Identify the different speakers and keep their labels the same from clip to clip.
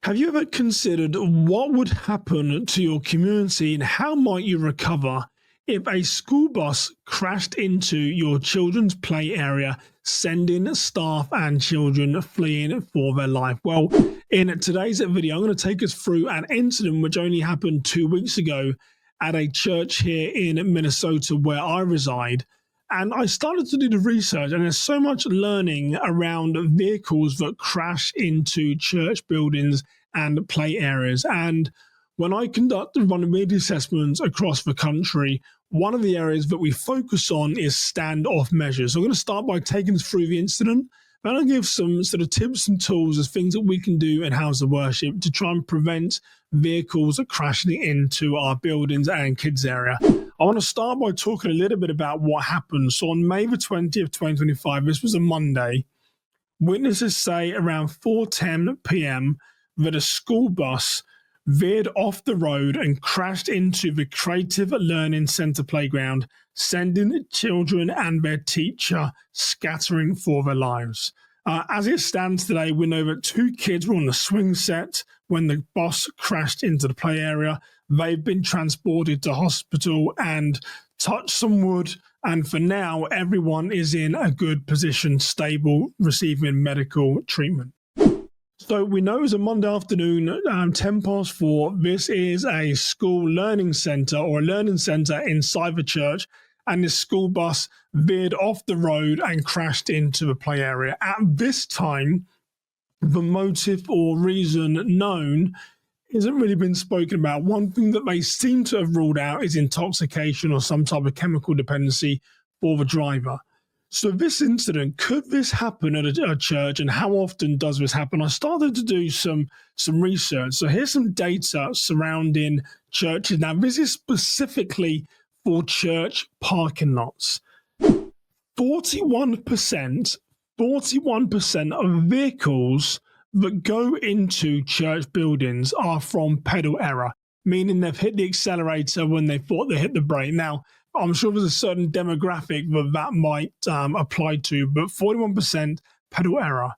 Speaker 1: Have you ever considered what would happen to your community and how might you recover if a school bus crashed into your children's play area, sending staff and children fleeing for their life? Well, in today's video, I'm going to take us through an incident which only happened 2 weeks ago at a church here in Minnesota where I reside. And I started to do the research, and there's so much learning around vehicles that crash into church buildings and play areas. And when I conducted vulnerability assessments across the country, one of the areas that we focus on is standoff measures. So I'm going to start by taking us through the incident. Then I'll give some sort of tips and tools as things that we can do in house of worship to try and prevent vehicles crashing into our buildings and kids area. I want to start by talking a little bit about what happened. So on May the 20th, 2025, this was a Monday, witnesses say around 4:10 p.m. that a school bus veered off the road and crashed into the Creative Learning Center playground, sending children and their teacher scattering for their lives. As it stands today, we know that 2 kids were on the swing set when the bus crashed into the play area. They've been transported to hospital and touched some wood. And for now, everyone is in a good position, stable, receiving medical treatment. So we know it's a Monday afternoon, 4:10. This is a school learning center or a learning center inside the church. And this school bus veered off the road and crashed into the play area. At this time, the motive or reason known hasn't really been spoken about. One thing that they seem to have ruled out is intoxication or some type of chemical dependency for the driver. So this incident, could this happen at a church, and how often does this happen? I started to do some research. So here's some data surrounding churches. Now, this is specifically for church parking lots. 41% of vehicles that go into church buildings are from pedal error, meaning they've hit the accelerator when they thought they hit the brake. Now, I'm sure there's a certain demographic that might apply to, but 41% pedal error.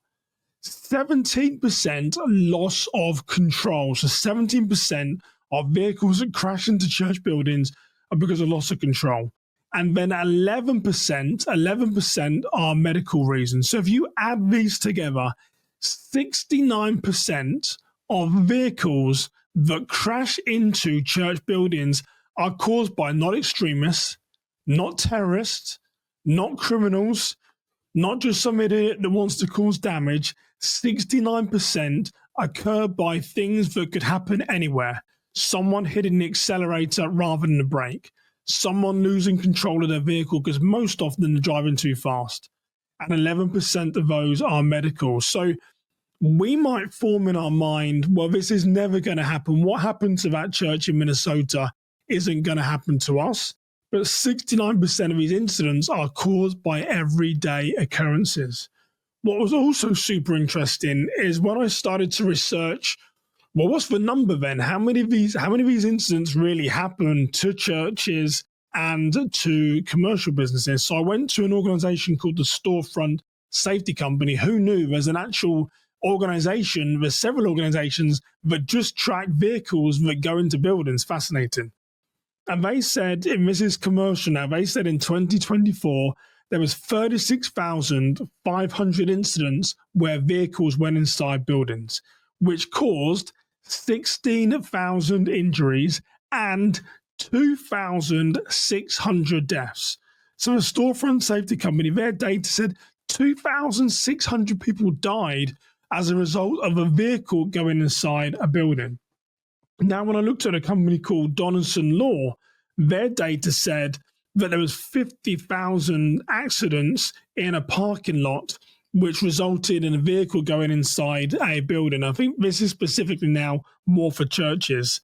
Speaker 1: 17% loss of control. So 17% of vehicles that crash into church buildings are because of loss of control. And then 11% are medical reasons. So if you add these together, 69% of vehicles that crash into church buildings are caused by not extremists, not terrorists, not criminals, not just some idiot that wants to cause damage. 69% occur by things that could happen anywhere. Someone hitting the accelerator rather than the brake. Someone losing control of their vehicle because most often they're driving too fast. And 11% of those are medical. So we might form in our mind, well, this is never going to happen. What happened to that church in Minnesota isn't going to happen to us. But 69% of these incidents are caused by everyday occurrences. What was also super interesting is when I started to research, well, what's the number then? How many of these incidents really happen to churches and to commercial businesses? So I went to an organization called the Storefront Safety Company. Who knew there's an actual organization, there's several organizations that just track vehicles that go into buildings. Fascinating. And they said, and this is commercial now, they said in 2024, there was 36,500 incidents where vehicles went inside buildings, which caused 16,000 injuries and 2,600 deaths. So the Storefront Safety Company, their data said 2,600 people died as a result of a vehicle going inside a building. Now, when I looked at a company called Donaldson Law, their data said that there was 50,000 accidents in a parking lot, which resulted in a vehicle going inside a building. I think this is specifically now more for churches.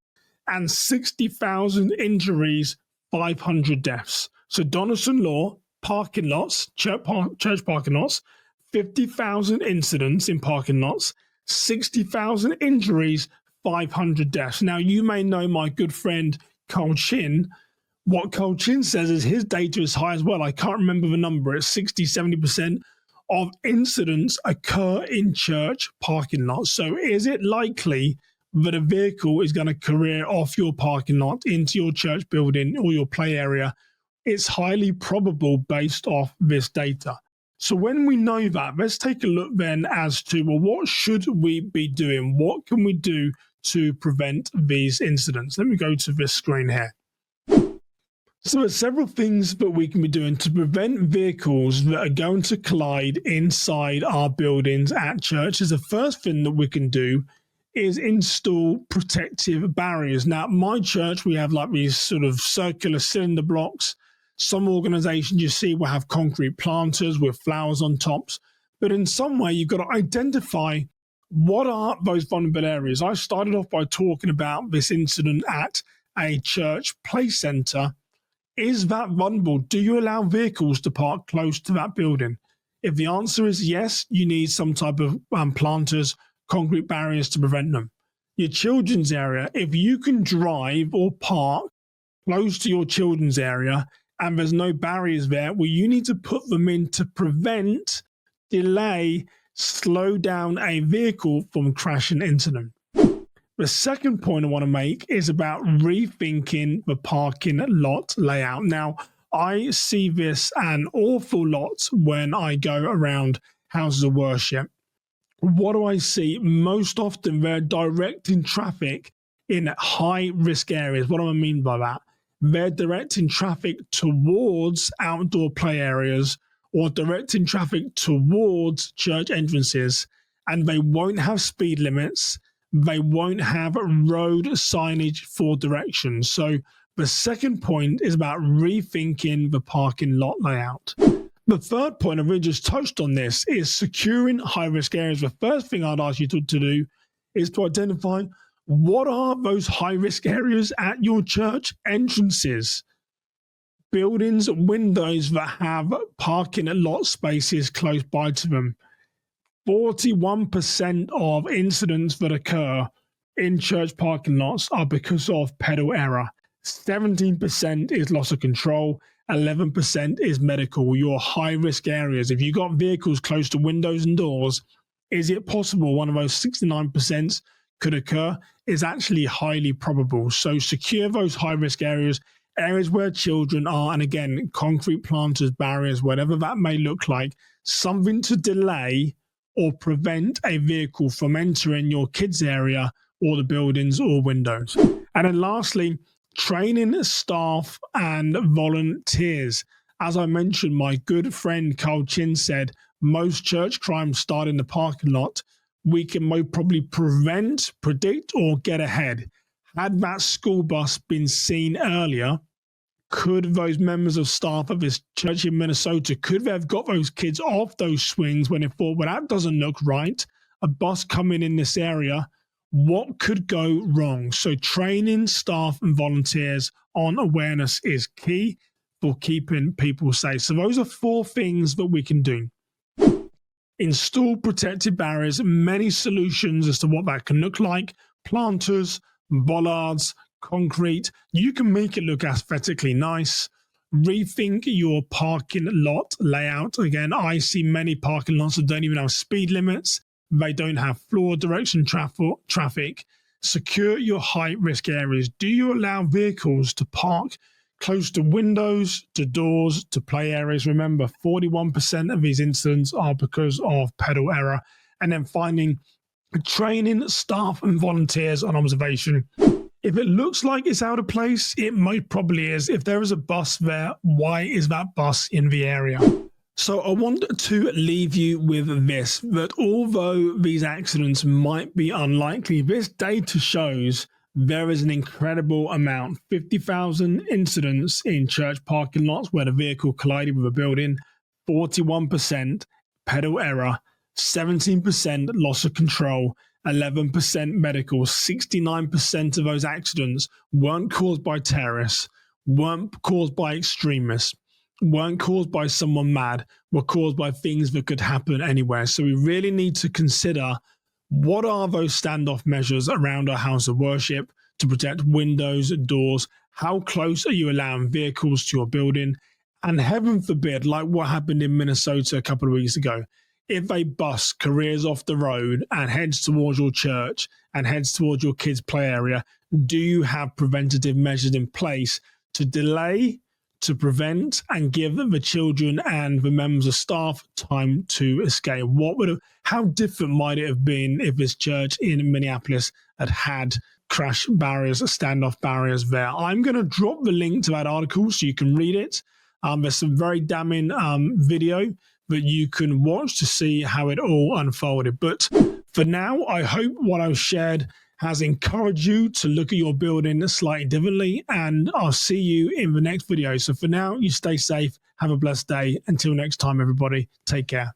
Speaker 1: And 60,000 injuries, 500 deaths. So Donaldson Law, parking lots, church parking lots, 50,000 incidents in parking lots, 60,000 injuries, 500 deaths. Now, you may know my good friend Carl Chin. What Carl Chin says is his data is high as well. I can't remember the number. It's 60, 70% of incidents occur in church parking lots. So is it likely that a vehicle is going to career off your parking lot into your church building or your play area? It's highly probable based off this data. So when we know that, let's take a look then as to, well, what should we be doing? What can we do to prevent these incidents? Let me go to this screen here. So there's several things that we can be doing to prevent vehicles that are going to collide inside our buildings at churches. The first thing that we can do is install protective barriers. Now, at my church, we have like these sort of circular cylinder blocks. Some organizations you see will have concrete planters with flowers on tops. But in some way, you've got to identify what are those vulnerable areas. I started off by talking about this incident at a church play center. Is that vulnerable? Do you allow vehicles to park close to that building? If the answer is yes, you need some type of planters, concrete barriers to prevent them. Your children's area, if you can drive or park close to your children's area and there's no barriers there, well, you need to put them in to prevent, delay, slow down a vehicle from crashing into them. The second point I want to make is about rethinking the parking lot layout. Now, I see this an awful lot when I go around houses of worship. What do I see? Most often, they're directing traffic in high-risk areas. What do I mean by that? They're directing traffic towards outdoor play areas or directing traffic towards church entrances, and they won't have speed limits. They won't have road signage for directions. So the second point is about rethinking the parking lot layout. The third point, I really just touched on this, is securing high-risk areas. The first thing I'd ask you to do is to identify what are those high-risk areas at your church entrances. Buildings, windows that have parking lot spaces close by to them. 41% of incidents that occur in church parking lots are because of pedal error. 17% is loss of control. 11% is medical, your high-risk areas. If you've got vehicles close to windows and doors, is it possible one of those 69% could occur? Is actually highly probable. So secure those high-risk areas, areas where children are, and again, concrete planters, barriers, whatever that may look like, something to delay or prevent a vehicle from entering your kids' area or the buildings or windows. And then lastly, training staff and volunteers. As I mentioned, my good friend Carl Chin said, most church crimes start in the parking lot. We can most probably prevent, predict, or get ahead. Had that school bus been seen earlier, could those members of staff of this church in Minnesota, could they have got those kids off those swings when they thought, well, that doesn't look right, a bus coming in this area, what could go wrong? So training staff and volunteers on awareness is key for keeping people safe. So those are 4 things that we can do. Install protective barriers, many solutions as to what that can look like, planters, bollards, concrete. You can make it look aesthetically nice. Rethink your parking lot layout. Again, I see many parking lots that don't even have speed limits. They don't have floor direction traffic. Secure your high-risk areas. Do you allow vehicles to park close to windows, to doors, to play areas? Remember, 41% of these incidents are because of pedal error. And then finding training staff and volunteers on observation. If it looks like it's out of place, it most probably is. If there is a bus there, why is that bus in the area? So I want to leave you with this, that although these accidents might be unlikely, this data shows there is an incredible amount, 50,000 incidents in church parking lots where the vehicle collided with a building, 41% pedal error, 17% loss of control, 11% medical. 69% of those accidents weren't caused by terrorists, weren't caused by extremists, weren't caused by someone mad, were caused by things that could happen anywhere. So we really need to consider, what are those standoff measures around our house of worship to protect windows, doors? How close are you allowing vehicles to your building? And heaven forbid, like what happened in Minnesota a couple of weeks ago, if a bus careers off the road and heads towards your church and heads towards your kids' play area, do you have preventative measures in place to delay, to prevent, and give the children and the members of staff time to escape? How different might it have been if this church in Minneapolis had crash barriers, standoff barriers there? I'm going to drop the link to that article so you can read it. There's some very damning video that you can watch to see how it all unfolded. But for now, I hope what I've shared has encouraged you to look at your building slightly differently, and I'll see you in the next video. So for now, you stay safe, have a blessed day. Until next time, everybody, take care.